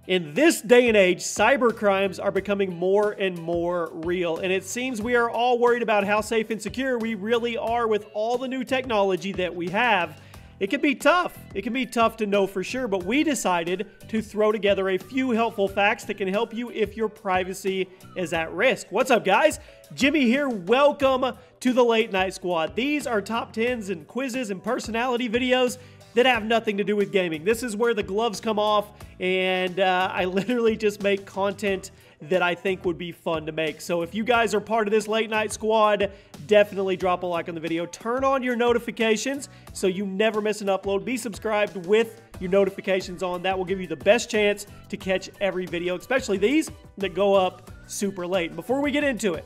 In this day and age, cybercrimes are becoming more and more real, and it seems we are all worried about how safe and secure we really are with all the new technology that we have. It can be tough. It can be tough to know for sure, but we decided to throw together a few helpful facts that can help you if your privacy is at risk. What's up, guys? Jimmy here. Welcome to the Late Night Squad. These are top 10s and quizzes and personality videos that have nothing to do with gaming. This is where the gloves come off, and I literally just make content that I think would be fun to make. So if you guys are part of this Late Night Squad, definitely drop a like on the video. Turn on your notifications so you never miss an upload. Be subscribed with your notifications on. That will give you the best chance to catch every video, especially these that go up super late. Before we get into it,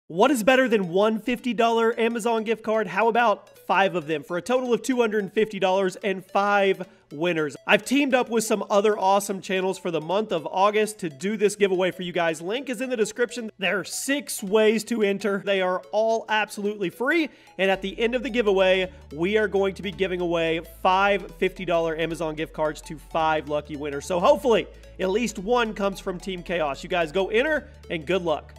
what is better than one $50 Amazon gift card? How about 5 of them for a total of $250 and 5 winners? I've teamed up with some other awesome channels for the month of August to do this giveaway for you guys. Link is in the description. There are 6 ways to enter. They are all absolutely free. And at the end of the giveaway, we are going to be giving away 5 $50 Amazon gift cards to 5 lucky winners. So hopefully at least one comes from Team Chaos. You guys go enter and good luck.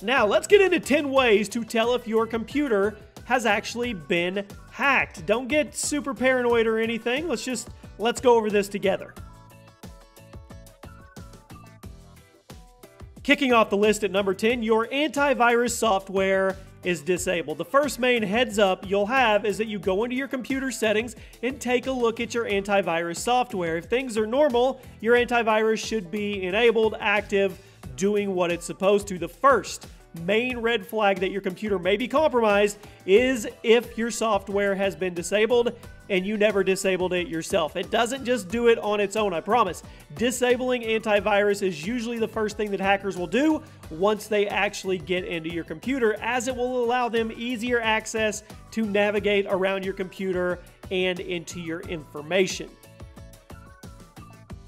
Now, let's get into 10 ways to tell if your computer has actually been hacked. Don't get super paranoid or anything. Let's go over this together. Kicking off the list at number 10, your antivirus software is disabled. The first main heads up you'll have is that you go into your computer settings and take a look at your antivirus software. If things are normal, your antivirus should be enabled, active, doing what it's supposed to. The first main red flag that your computer may be compromised is if your software has been disabled and you never disabled it yourself. It doesn't just do it on its own, I promise. Disabling antivirus is usually the first thing that hackers will do once they actually get into your computer, as it will allow them easier access to navigate around your computer and into your information.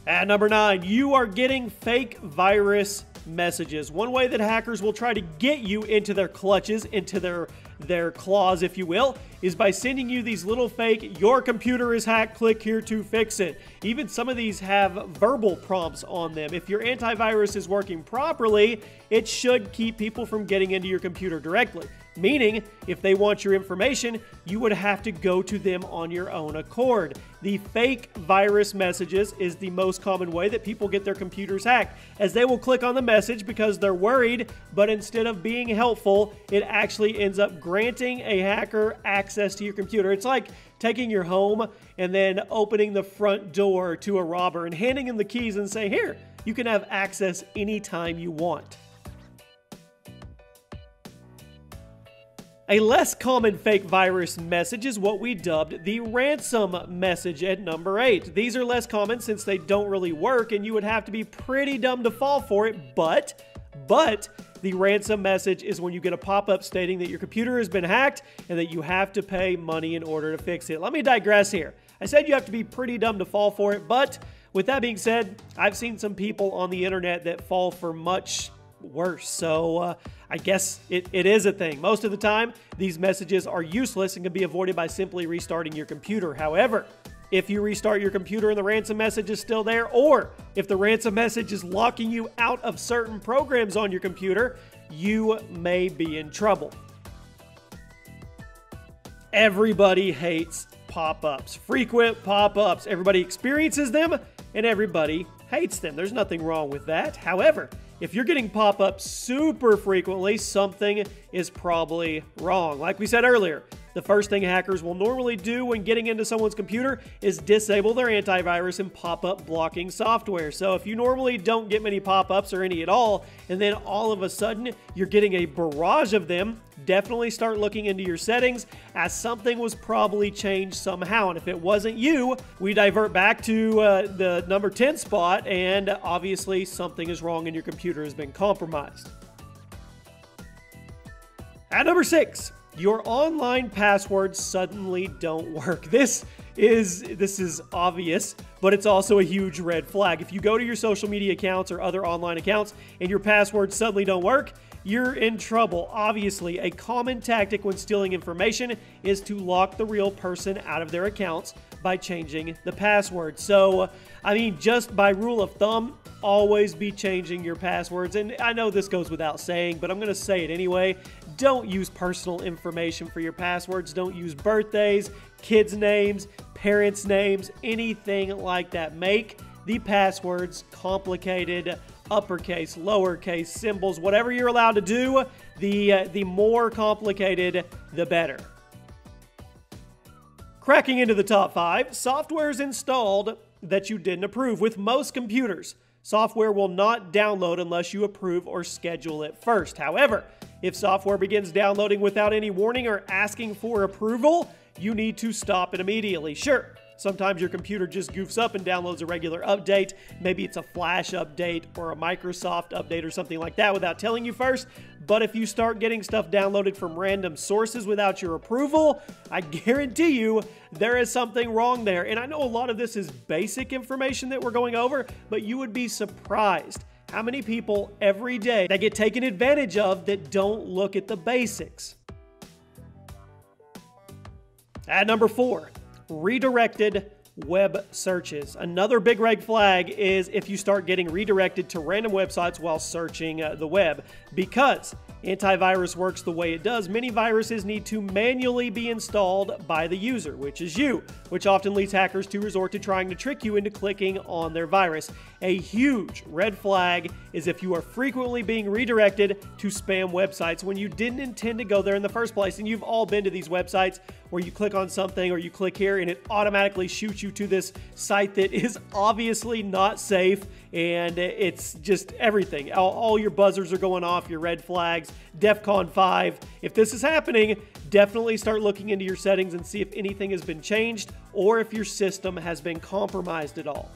At number 9, you are getting fake virus messages. One way that hackers will try to get you into their clutches, into their claws, if you will, is by sending you these little fake, your computer is hacked, click here to fix it. Even some of these have verbal prompts on them. If your antivirus is working properly, it should keep people from getting into your computer directly. Meaning, if they want your information, you would have to go to them on your own accord. The fake virus messages is the most common way that people get their computers hacked, as they will click on the message because they're worried, but instead of being helpful, it actually ends up granting a hacker access to your computer. It's like taking your home and then opening the front door to a robber and handing him the keys and saying, here, you can have access anytime you want. A less common fake virus message is what we dubbed the ransom message at number 8. These are less common since they don't really work and you would have to be pretty dumb to fall for it, but the ransom message is when you get a pop-up stating that your computer has been hacked and that you have to pay money in order to fix it. Let me digress here. I said you have to be pretty dumb to fall for it, but with that being said, I've seen some people on the internet that fall for much worse. So I guess it is a thing. Most of the time, these messages are useless and can be avoided by simply restarting your computer. However, if you restart your computer and the ransom message is still there, or if the ransom message is locking you out of certain programs on your computer, you may be in trouble. Everybody hates pop-ups. Frequent pop-ups. Everybody experiences them and everybody hates them. There's nothing wrong with that. However, if you're getting pop-ups super frequently, something is probably wrong. Like we said earlier, the first thing hackers will normally do when getting into someone's computer is disable their antivirus and pop-up blocking software. So if you normally don't get many pop-ups or any at all, and then all of a sudden you're getting a barrage of them, definitely start looking into your settings, as something was probably changed somehow. And if it wasn't you, we divert back to the number 10 spot, and obviously something is wrong and your computer has been compromised. At number 6, your online passwords suddenly don't work. This is obvious, but it's also a huge red flag. If you go to your social media accounts or other online accounts and your passwords suddenly don't work, you're in trouble. Obviously, a common tactic when stealing information is to lock the real person out of their accounts by changing the password. So, I mean, just by rule of thumb, always be changing your passwords. And I know this goes without saying, but I'm going to say it anyway. Don't use personal information for your passwords. Don't use birthdays, kids' names, parents' names, anything like that. Make the passwords complicated, uppercase, lowercase, symbols, whatever you're allowed to do, the more complicated, the better. Cracking into the top 5, software is installed that you didn't approve. With most computers, software will not download unless you approve or schedule it first. However, if software begins downloading without any warning or asking for approval, you need to stop it immediately. Sure, sometimes your computer just goofs up and downloads a regular update. Maybe it's a Flash update or a Microsoft update or something like that without telling you first. But if you start getting stuff downloaded from random sources without your approval, I guarantee you there is something wrong there. And I know a lot of this is basic information that we're going over, but you would be surprised how many people every day that get taken advantage of that don't look at the basics. At number 4, redirected web searches. Another big red flag is if you start getting redirected to random websites while searching the web. Because antivirus works the way it does, many viruses need to manually be installed by the user, which is you, which often leads hackers to resort to trying to trick you into clicking on their virus. A huge red flag is if you are frequently being redirected to spam websites when you didn't intend to go there in the first place. And you've all been to these websites where you click on something or you click here and it automatically shoots you to this site that is obviously not safe, and it's just everything. All your buzzers are going off, your red flags, DEFCON 5. If this is happening, definitely start looking into your settings and see if anything has been changed or if your system has been compromised at all.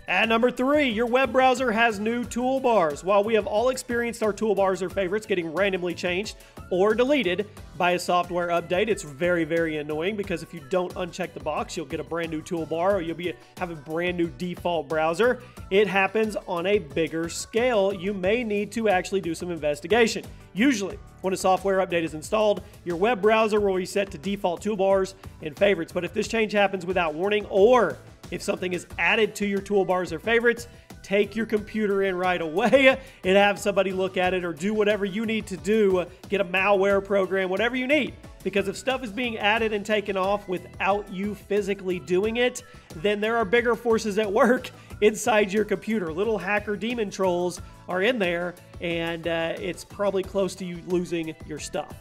At number 3, your web browser has new toolbars. While we have all experienced our toolbars or favorites getting randomly changed or deleted by a software update, it's very, very annoying because if you don't uncheck the box, you'll get a brand new toolbar or you'll have a brand new default browser. It happens on a bigger scale. You may need to actually do some investigation. Usually, when a software update is installed, your web browser will reset to default toolbars and favorites. But if this change happens without warning, or if something is added to your toolbars or favorites, take your computer in right away and have somebody look at it or do whatever you need to do. Get a malware program, whatever you need. Because if stuff is being added and taken off without you physically doing it, then there are bigger forces at work inside your computer. Little hacker demon trolls are in there, and it's probably close to you losing your stuff.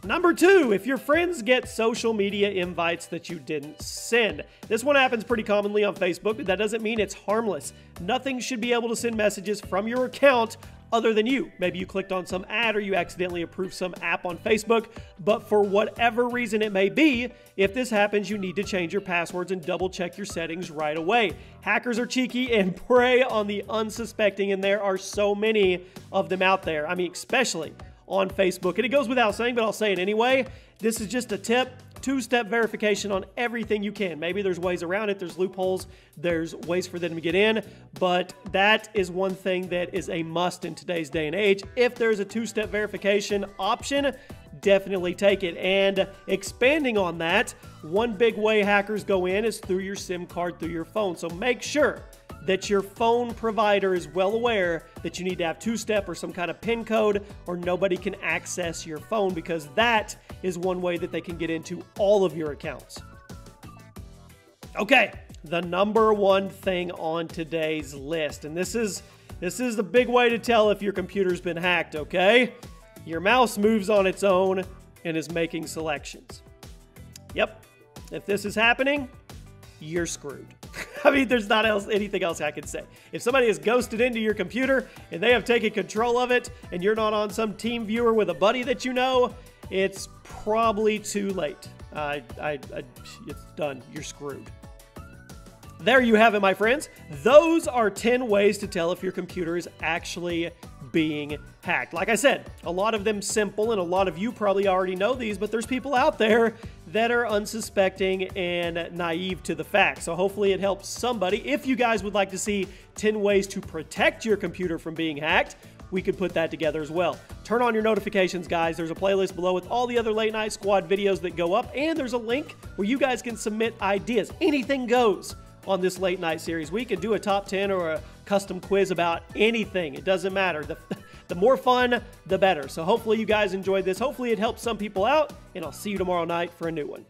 Number 2, if your friends get social media invites that you didn't send. This one happens pretty commonly on Facebook, but that doesn't mean it's harmless. Nothing should be able to send messages from your account other than you. Maybe you clicked on some ad or you accidentally approved some app on Facebook, but for whatever reason it may be, if this happens, you need to change your passwords and double check your settings right away. Hackers are cheeky and prey on the unsuspecting, and there are so many of them out there. I mean, especially on Facebook. And it goes without saying, but I'll say it anyway. This is just a tip. 2-step verification on everything you can. Maybe there's ways around it. There's loopholes. There's ways for them to get in. But that is one thing that is a must in today's day and age. If there's a 2-step verification option, definitely take it. And expanding on that, one big way hackers go in is through your SIM card, through your phone. So make sure that your phone provider is well aware that you need to have 2-step or some kind of PIN code, or nobody can access your phone, because that is one way that they can get into all of your accounts. Okay, the number 1 thing on today's list, and this is the big way to tell if your computer's been hacked, okay? Your mouse moves on its own and is making selections. Yep, if this is happening, you're screwed. I mean, there's not anything else I can say. If somebody has ghosted into your computer and they have taken control of it and you're not on some team viewer with a buddy that you know, it's probably too late. It's done. You're screwed. There you have it, my friends. Those are 10 ways to tell if your computer is actually being hacked. Like I said, a lot of them simple, and a lot of you probably already know these, but there's people out there that are unsuspecting and naive to the facts. So hopefully it helps somebody. If you guys would like to see 10 ways to protect your computer from being hacked, we could put that together as well. Turn on your notifications, guys. There's a playlist below with all the other Late Night Squad videos that go up, and there's a link where you guys can submit ideas. Anything goes on this late night series. We could do a top 10 or a custom quiz about anything. It doesn't matter. The more fun, the better. So hopefully you guys enjoyed this. Hopefully it helped some people out, and I'll see you tomorrow night for a new one.